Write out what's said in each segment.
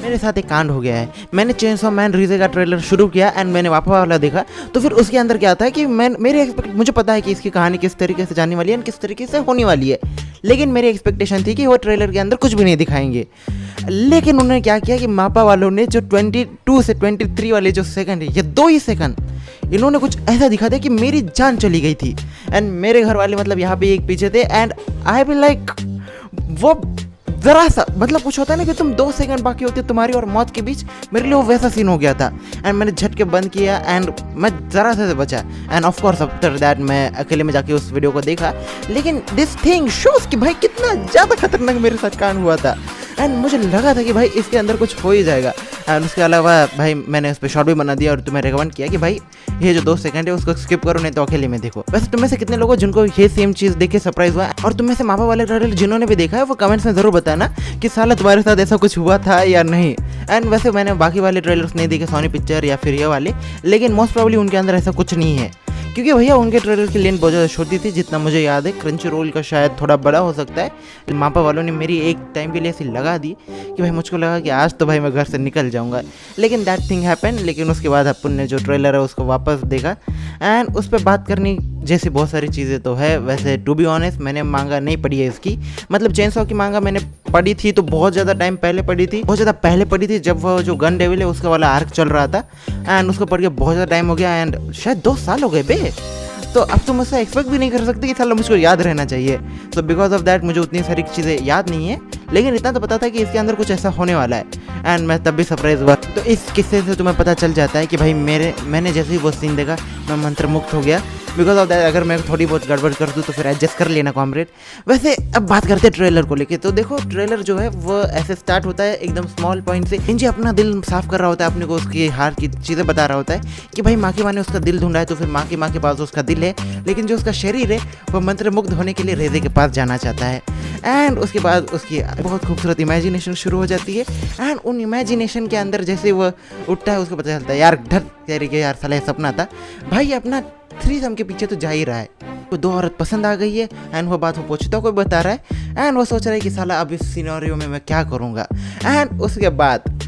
मेरे साथ एक कांड हो गया है। मैंने चेनसॉ मैन रीजे का ट्रेलर शुरू किया एंड मैंने वापस वाला देखा, तो फिर उसके अंदर क्या था कि मुझे पता है कि इसकी कहानी किस तरीके से जाने वाली है, किस तरीके से होने वाली है, लेकिन मेरी एक्सपेक्टेशन थी कि वो ट्रेलर के अंदर कुछ भी नहीं दिखाएंगे। लेकिन उन्होंने क्या किया कि मापा वालों ने जो 22 से 23 वाले जो सेकंड है, ये 2 ही सेकंड इन्होंने कुछ ऐसा दिखा दिया कि मेरी जान चली गई थी। एंड मेरे घर वाले मतलब यहाँ पे एक पीछे थे एंड आई बी लाइक वो ज़रा सा मतलब कुछ होता है ना कि तुम 2 सेकंड बाकी होते तुम्हारी और मौत के बीच, मेरे लिए वो वैसा सीन हो गया था। एंड मैंने झटके बंद किया एंड मैं ज़रा से बचा। End of course after that मैं अकेले में जाके उस वीडियो को देखा, लेकिन दिस थिंग शोज कि भाई कितना ज़्यादा खतरनाक मेरे साथ कांड हुआ था। एंड मुझे लगा था कि भाई इसके अंदर कुछ हो ही जाएगा। एंड उसके अलावा भाई मैंने उस पर शॉर्ट भी बना दिया और तुम्हें रिकमेंड किया कि भाई ये जो 2 सेकंड है उसको स्किप करो, नहीं तो अकेले में देखो। वैसे तुम में से कितने लोगों जिनको ये सेम चीज़ देख के सरप्राइज हुआ, और तुम में से मापा वाले ट्रेलर जिन्होंने भी देखा है वो कमेंट्स में ज़रूर बताना कि साला तुम्हारे साथ ऐसा कुछ हुआ था या नहीं। एंड वैसे मैंने बाकी वाले ट्रेलर्स नहीं देखे, सोनी पिक्चर या फिर ये वाले, लेकिन मोस्ट प्रॉब्ली उनके अंदर ऐसा कुछ नहीं है, क्योंकि भैया उनके ट्रेलर की लेंथ बहुत ज़्यादा छोटी थी। जितना मुझे याद है क्रंची रोल का शायद थोड़ा बड़ा हो सकता है। मापा वालों ने मेरी एक टाइम के लिए ऐसी लगा दी कि भाई मुझको लगा कि आज तो भाई मैं घर से निकल जाऊंगा, लेकिन दैट थिंग हैपन। लेकिन उसके बाद अपन ने जो ट्रेलर है उसको वापस देखा एंड उस पर बात करनी जैसी बहुत सारी चीज़ें तो है। वैसे टू बी ऑनेस्ट मैंने मांगा नहीं पढ़ी है इसकी, मतलब चेनसॉ की मांगा मैंने पढ़ी थी तो बहुत ज़्यादा टाइम पहले पढ़ी थी, बहुत ज़्यादा पहले पढ़ी थी जब वो जो गन डेविल है उसका वाला आर्क चल रहा था। एंड उसको पढ़ के बहुत ज़्यादा टाइम हो गया एंड शायद 2 साल हो गए बे। तो अब तो मुझसे एक्सपेक्ट भी नहीं कर सकते कि साला मुझको याद रहना चाहिए। तो बिकॉज ऑफ दैट मुझे उतनी सारी चीज़ें याद नहीं है, लेकिन इतना तो पता था कि इसके अंदर कुछ ऐसा होने वाला है। एंड मैं तब भी सरप्राइज हुआ। तो इस किस्से से तुम्हें पता चल जाता है कि भाई मैंने जैसे ही वो सीन देखा मैं मंत्रमुग्ध हो गया। बिकॉज ऑफ दैट अगर मैं थोड़ी बहुत गड़बड़ कर दूँ तो फिर एडजस्ट कर लेना कॉमरेड। वैसे अब बात करते हैं ट्रेलर को लेके। तो देखो ट्रेलर जो है वो ऐसे स्टार्ट होता है एकदम स्मॉल पॉइंट से। इंजी अपना दिल साफ कर रहा होता है, अपने को उसकी हार की चीज़ें बता रहा होता है कि भाई माँ की माँ ने उसका दिल ढूंढा है, तो फिर माँ के पास उसका दिल है, लेकिन जो उसका शरीर है वो मंत्रमुग्ध होने के लिए रेजे के पास जाना चाहता है। एंड उसके बाद उसकी बहुत खूबसूरत इमेजिनेशन शुरू हो जाती है। एंड उन इमेजिनेशन के अंदर जैसे वो उठता है उसको पता चलता है यार ढट तेरे यार साला सपना था भाई, अपना 3 के पीछे तो जा ही रहा है। वो 2 औरत पसंद आ गई है एंड वो बात वो पोछता को बता रहा है। एंड वो सोच रहा है कि साला अब इस सिनेरियो में मैं क्या करूँगा। एंड उसके बाद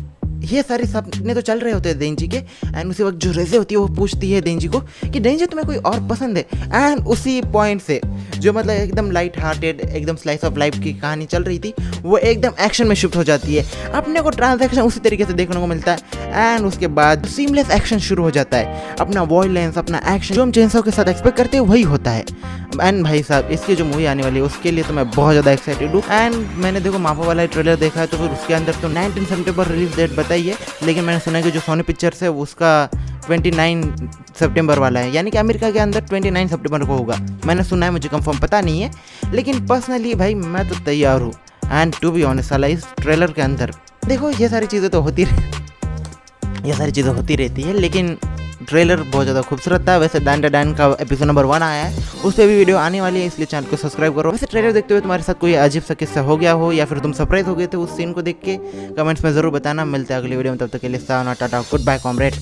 ये सारे सपने तो चल रहे होते हैं डेंजी के। एंड उसी वक्त जो रेजे होती है वो पूछती है डेंजी को कि डेंजी तुम्हें कोई और पसंद है। एंड उसी पॉइंट से जो मतलब एकदम लाइट हार्टेड एकदम स्लाइस ऑफ लाइफ की कहानी चल रही थी वो एकदम एक्शन में शिफ्ट हो जाती है। अपने को ट्रांजैक्शन उसी तरीके से देखने को मिलता है। एंड उसके बाद सीमलेस एक्शन शुरू हो जाता है। अपना वॉयलेंस अपना एक्शन जो हम चेनसॉ के साथ एक्सपेक्ट करते हैं वही होता है। एंड भाई साहब इसकी जो मूवी आने वाली है उसके लिए तो मैं बहुत ज़्यादा एक्साइटेड हूँ। एंड मैंने देखो मापा वाला ट्रेलर देखा है तो फिर उसके अंदर तो 19 सितंबर रिलीज डेट बताई है, लेकिन मैंने सुना है कि जो सोनी पिक्चर्स है उसका 29 सितंबर वाला है, यानी कि अमेरिका के अंदर 29 सितंबर को होगा। मैंने सुना है, मुझे कंफर्म पता नहीं है, लेकिन पर्सनली भाई मैं तो तैयार हूँ। एंड टू बी ऑनेस्ट साला इस ट्रेलर के अंदर देखो ये सारी चीज़ें होती रहती है, लेकिन ट्रेलर बहुत ज़्यादा खूबसूरत था। वैसे डैन का एपिसोड नंबर 1 आया है, उस पर भी वीडियो आने वाली है, इसलिए चैनल को सब्सक्राइब करो। वैसे ट्रेलर देखते हुए तुम्हारे साथ कोई अजीब सा किस्सा हो गया हो या फिर तुम सरप्राइज हो गए थे उस सीन को देख के, कमेंट्स में ज़रूर बताना। मिलते हैं अगली वीडियो में, तब तक के लिए टाटा गुड बाय कॉमरेड।